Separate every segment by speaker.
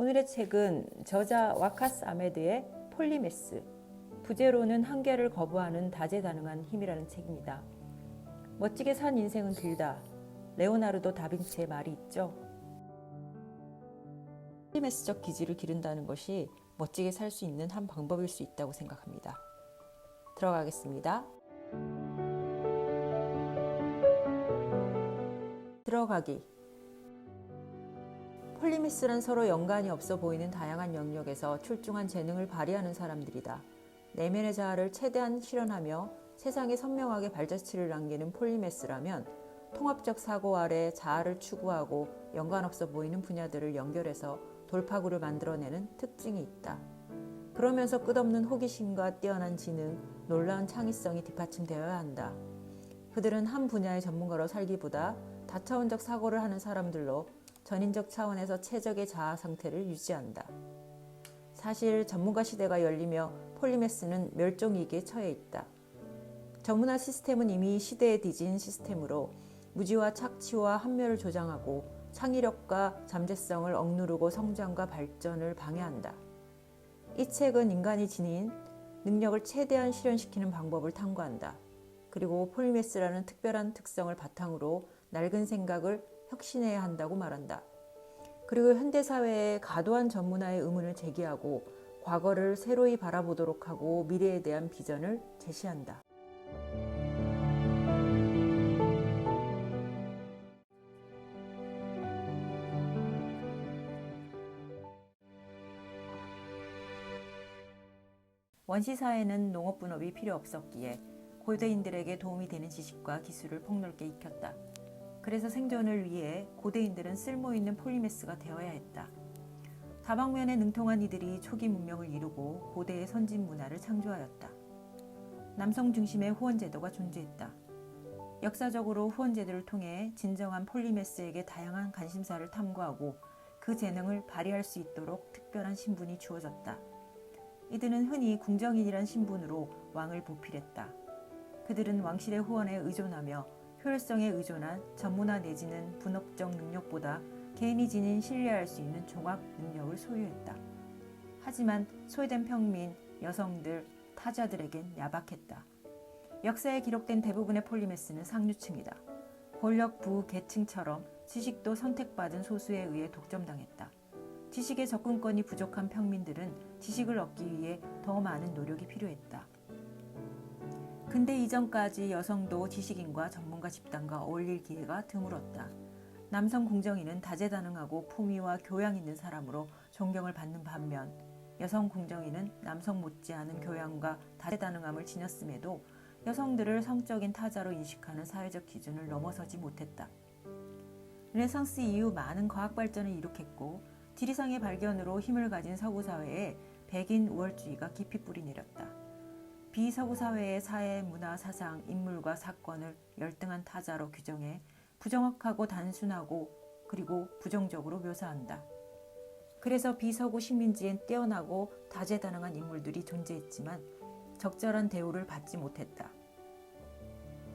Speaker 1: 오늘의 책은 저자 와카스 아메드의 폴리메스, 부제로는 한계를 거부하는 다재다능한 힘이라는 책입니다. 멋지게 산 인생은 길다. 레오나르도 다빈치의 말이 있죠. 폴리메스적 기질을 기른다는 것이 멋지게 살 수 있는 한 방법일 수 있다고 생각합니다. 들어가겠습니다. 들어가기. 폴리미스란 서로 연관이 없어 보이는 다양한 영역에서 출중한 재능을 발휘하는 사람들이다. 내면의 자아를 최대한 실현하며 세상에 선명하게 발자취를 남기는 폴리메스라면 통합적 사고 아래 자아를 추구하고 연관 없어 보이는 분야들을 연결해서 돌파구를 만들어내는 특징이 있다. 그러면서 끝없는 호기심과 뛰어난 지능, 놀라운 창의성이 뒷받침되어야 한다. 그들은 한 분야의 전문가로 살기보다 다차원적 사고를 하는 사람들로 전인적 차원에서 최적의 자아 상태를 유지한다. 사실 전문가 시대가 열리며 폴리메스는 멸종위기에 처해 있다. 전문화 시스템은 이미 시대에 뒤진 시스템으로 무지와 착취와 한멸을 조장하고 창의력과 잠재성을 억누르고 성장과 발전을 방해한다. 이 책은 인간이 지닌 능력을 최대한 실현시키는 방법을 탐구한다. 그리고 폴리메스라는 특별한 특성을 바탕으로 낡은 생각을 혁신해야 한다고 말한다. 그리고 현대사회의 과도한 전문화의 의문을 제기하고 과거를 새로이 바라보도록 하고 미래에 대한 비전을 제시한다. 원시사회는 농업분업이 필요 없었기에 고대인들에게 도움이 되는 지식과 기술을 폭넓게 익혔다. 그래서 생존을 위해 고대인들은 쓸모있는 폴리메스가 되어야 했다. 다방면에 능통한 이들이 초기 문명을 이루고 고대의 선진 문화를 창조하였다. 남성 중심의 후원제도가 존재했다. 역사적으로 후원제도를 통해 진정한 폴리메스에게 다양한 관심사를 탐구하고 그 재능을 발휘할 수 있도록 특별한 신분이 주어졌다. 이들은 흔히 궁정인이란 신분으로 왕을 보필했다. 그들은 왕실의 후원에 의존하며 효율성에 의존한 전문화 내지는 분업적 능력보다 개인이 지닌 신뢰할 수 있는 종합 능력을 소유했다. 하지만 소외된 평민, 여성들, 타자들에겐 야박했다. 역사에 기록된 대부분의 폴리메스는 상류층이다. 권력 부계층처럼 지식도 선택받은 소수에 의해 독점당했다. 지식의 접근권이 부족한 평민들은 지식을 얻기 위해 더 많은 노력이 필요했다. 근대 이전까지 여성도 지식인과 전문가 집단과 어울릴 기회가 드물었다. 남성 궁정인은 다재다능하고 품위와 교양 있는 사람으로 존경을 받는 반면 여성 궁정인은 남성 못지않은 교양과 다재다능함을 지녔음에도 여성들을 성적인 타자로 인식하는 사회적 기준을 넘어서지 못했다. 르네상스 이후 많은 과학 발전을 이룩했고 지리상의 발견으로 힘을 가진 서구 사회에 백인 우월주의가 깊이 뿌리 내렸다. 비서구 사회의 사회, 문화, 사상, 인물과 사건을 열등한 타자로 규정해 부정확하고 단순하고 그리고 부정적으로 묘사한다. 그래서 비서구 식민지엔 뛰어나고 다재다능한 인물들이 존재했지만 적절한 대우를 받지 못했다.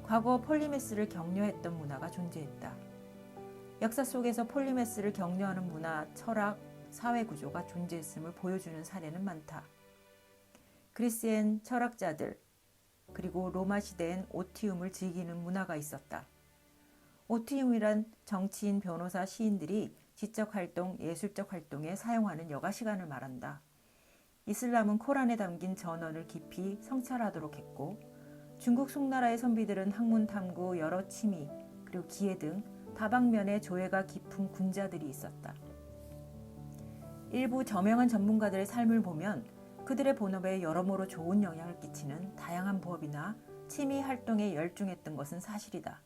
Speaker 1: 과거 폴리메스를 격려했던 문화가 존재했다. 역사 속에서 폴리메스를 격려하는 문화, 철학, 사회구조가 존재했음을 보여주는 사례는 많다. 그리스엔 철학자들, 그리고 로마 시대엔 오티움을 즐기는 문화가 있었다. 오티움이란 정치인, 변호사, 시인들이 지적 활동, 예술적 활동에 사용하는 여가 시간을 말한다. 이슬람은 코란에 담긴 전언을 깊이 성찰하도록 했고 중국 송나라의 선비들은 학문 탐구, 여러 취미, 그리고 기회 등 다방면에 조예가 깊은 군자들이 있었다. 일부 저명한 전문가들의 삶을 보면 그들의 본업에 여러모로 좋은 영향을 끼치는 다양한 부업이나 취미 활동에 열중했던 것은 사실이다.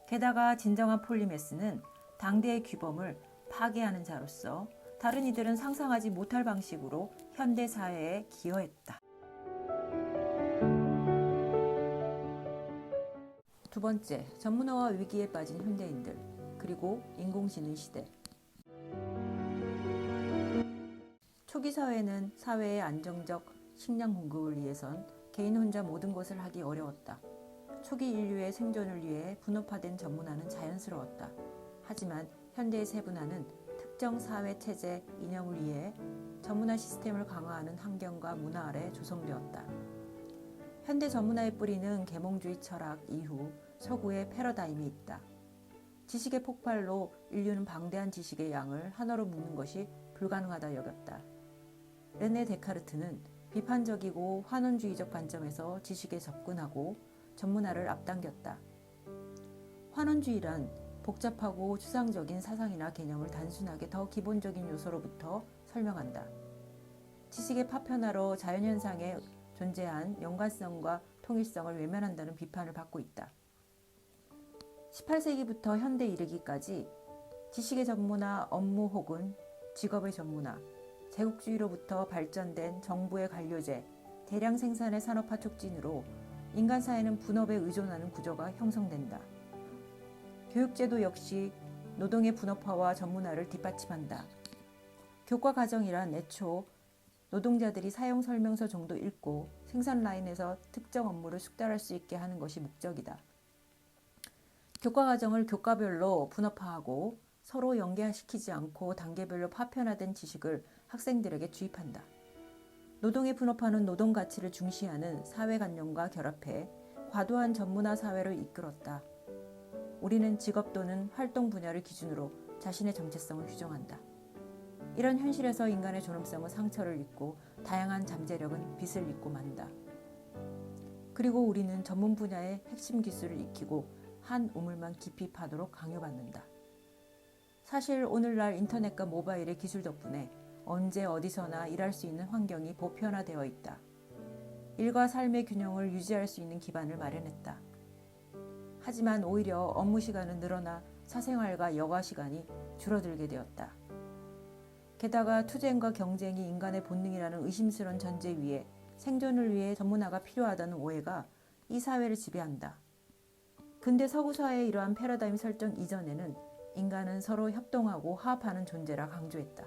Speaker 1: 게다가 진정한 폴리메스는 당대의 규범을 파괴하는 자로서 다른 이들은 상상하지 못할 방식으로 현대 사회에 기여했다. 두 번째, 전문화와 위기에 빠진 현대인들, 그리고 인공지능 시대. 초기 사회는 사회의 안정적 식량 공급을 위해선 개인 혼자 모든 것을 하기 어려웠다. 초기 인류의 생존을 위해 분업화된 전문화는 자연스러웠다. 하지만 현대의 세분화는 특정 사회 체제 이념을 위해 전문화 시스템을 강화하는 환경과 문화 아래 조성되었다. 현대 전문화의 뿌리는 계몽주의 철학 이후 서구의 패러다임이 있다. 지식의 폭발로 인류는 방대한 지식의 양을 하나로 묶는 것이 불가능하다 여겼다. 르네 데카르트는 비판적이고 환원주의적 관점에서 지식에 접근하고 전문화를 앞당겼다. 환원주의란 복잡하고 추상적인 사상이나 개념을 단순하게 더 기본적인 요소로부터 설명한다. 지식의 파편화로 자연현상에 존재한 연관성과 통일성을 외면한다는 비판을 받고 있다. 18세기부터 현대 이르기까지 지식의 전문화, 업무 혹은 직업의 전문화, 제국주의로부터 발전된 정부의 관료제, 대량 생산의 산업화 촉진으로 인간 사회는 분업에 의존하는 구조가 형성된다. 교육제도 역시 노동의 분업화와 전문화를 뒷받침한다. 교과 과정이란 애초 노동자들이 사용 설명서 정도 읽고 생산 라인에서 특정 업무를 숙달할 수 있게 하는 것이 목적이다. 교과 과정을 교과별로 분업화하고 서로 연계시키지 않고 단계별로 파편화된 지식을 학생들에게 주입한다. 노동의 분업화는 노동 가치를 중시하는 사회관념과 결합해 과도한 전문화 사회를 이끌었다. 우리는 직업 또는 활동 분야를 기준으로 자신의 정체성을 규정한다. 이런 현실에서 인간의 존엄성은 상처를 입고 다양한 잠재력은 빛을 입고 만다. 그리고 우리는 전문 분야의 핵심 기술을 익히고 한 우물만 깊이 파도록 강요받는다. 사실 오늘날 인터넷과 모바일의 기술 덕분에 언제 어디서나 일할 수 있는 환경이 보편화되어 있다. 일과 삶의 균형을 유지할 수 있는 기반을 마련했다. 하지만 오히려 업무 시간은 늘어나 사생활과 여가 시간이 줄어들게 되었다. 게다가 투쟁과 경쟁이 인간의 본능이라는 의심스러운 전제 위에 생존을 위해 전문화가 필요하다는 오해가 이 사회를 지배한다. 근대 서구 사회의 이러한 패러다임 설정 이전에는 인간은 서로 협동하고 화합하는 존재라 강조했다.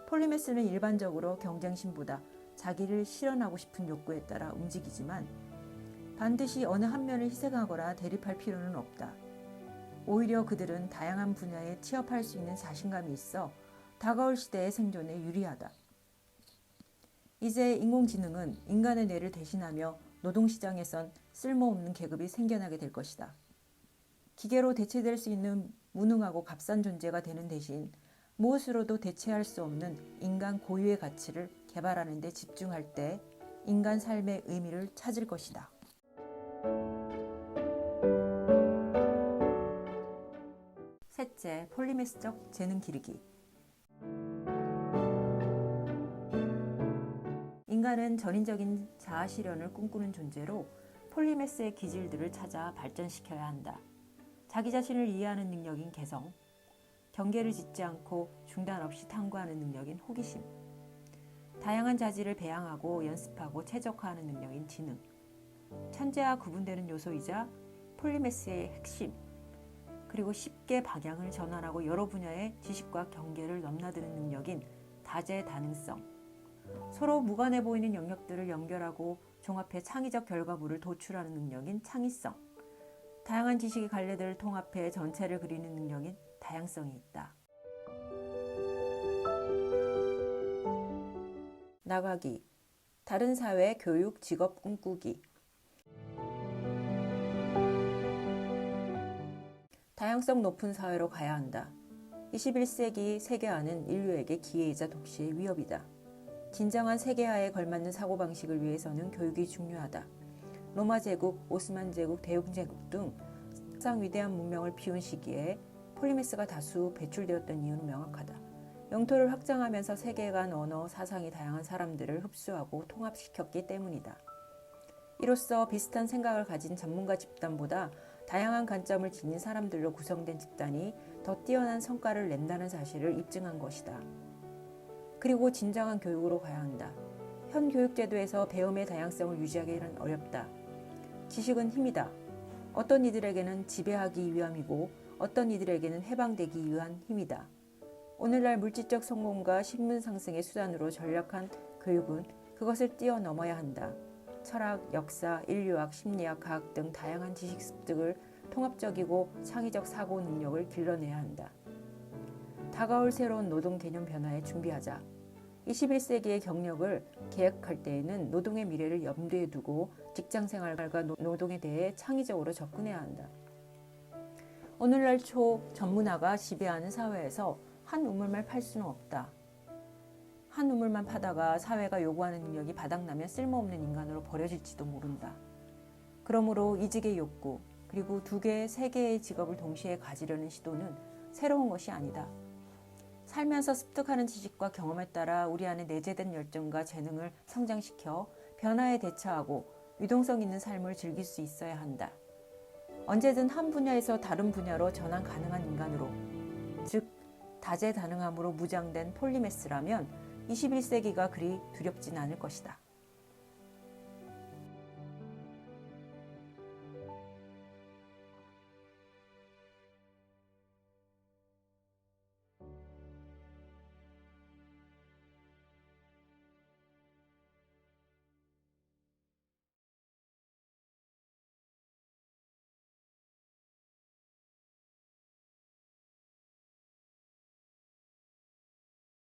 Speaker 1: 폴리메스는 일반적으로 경쟁심보다 자기를 실현하고 싶은 욕구에 따라 움직이지만 반드시 어느 한 면을 희생하거나 대립할 필요는 없다. 오히려 그들은 다양한 분야에 취업할 수 있는 자신감이 있어 다가올 시대의 생존에 유리하다. 이제 인공지능은 인간의 뇌를 대신하며 노동시장에선 쓸모없는 계급이 생겨나게 될 것이다. 기계로 대체될 수 있는 무능하고 값싼 존재가 되는 대신 무엇으로도 대체할 수 없는 인간 고유의 가치를 개발하는 데 집중할 때 인간 삶의 의미를 찾을 것이다. 셋째, 폴리메스적 재능 기르기. 인간은 전인적인 자아 실현을 꿈꾸는 존재로 폴리메스의 기질들을 찾아 발전시켜야 한다. 자기 자신을 이해하는 능력인 개성, 경계를 짓지 않고 중단 없이 탐구하는 능력인 호기심, 다양한 자질을 배양하고 연습하고 최적화하는 능력인 지능, 천재와 구분되는 요소이자 폴리메스의 핵심, 그리고 쉽게 방향을 전환하고 여러 분야의 지식과 경계를 넘나드는 능력인 다재다능성, 서로 무관해 보이는 영역들을 연결하고 종합해 창의적 결과물을 도출하는 능력인 창의성, 다양한 지식의 갈래들을 통합해 전체를 그리는 능력인 다양성이 있다. 나가기, 다른 사회, 교육, 직업 꿈꾸기. 다양성 높은 사회로 가야 한다. 21세기 세계화는 인류에게 기회이자 동시에 위협이다. 진정한 세계화에 걸맞는 사고방식을 위해서는 교육이 중요하다. 로마 제국, 오스만 제국, 대영 제국 등 세상 위대한 문명을 피운 시기에 폴리메스가 다수 배출되었던 이유는 명확하다. 영토를 확장하면서 세계관, 언어, 사상이 다양한 사람들을 흡수하고 통합시켰기 때문이다. 이로써 비슷한 생각을 가진 전문가 집단보다 다양한 관점을 지닌 사람들로 구성된 집단이 더 뛰어난 성과를 낸다는 사실을 입증한 것이다. 그리고 진정한 교육으로 가야 한다. 현 교육제도에서 배움의 다양성을 유지하기는 어렵다. 지식은 힘이다. 어떤 이들에게는 지배하기 위함이고 어떤 이들에게는 해방되기 위한 힘이다. 오늘날 물질적 성공과 신분 상승의 수단으로 전락한 교육은 그것을 뛰어넘어야 한다. 철학, 역사, 인류학, 심리학, 과학 등 다양한 지식 습득을 통합적이고 창의적 사고 능력을 길러내야 한다. 다가올 새로운 노동 개념 변화에 준비하자. 21세기의 경력을 계획할 때에는 노동의 미래를 염두에 두고 직장 생활과 노동에 대해 창의적으로 접근해야 한다. 오늘날 초전문화가 지배하는 사회에서 한 우물만 팔 수는 없다. 한 우물만 파다가 사회가 요구하는 능력이 바닥나면 쓸모없는 인간으로 버려질지도 모른다. 그러므로 이직의 욕구, 그리고 2개, 3개의 직업을 동시에 가지려는 시도는 새로운 것이 아니다. 살면서 습득하는 지식과 경험에 따라 우리 안에 내재된 열정과 재능을 성장시켜 변화에 대처하고 유동성 있는 삶을 즐길 수 있어야 한다. 언제든 한 분야에서 다른 분야로 전환 가능한 인간으로, 즉 다재다능함으로 무장된 폴리메스라면 21세기가 그리 두렵진 않을 것이다.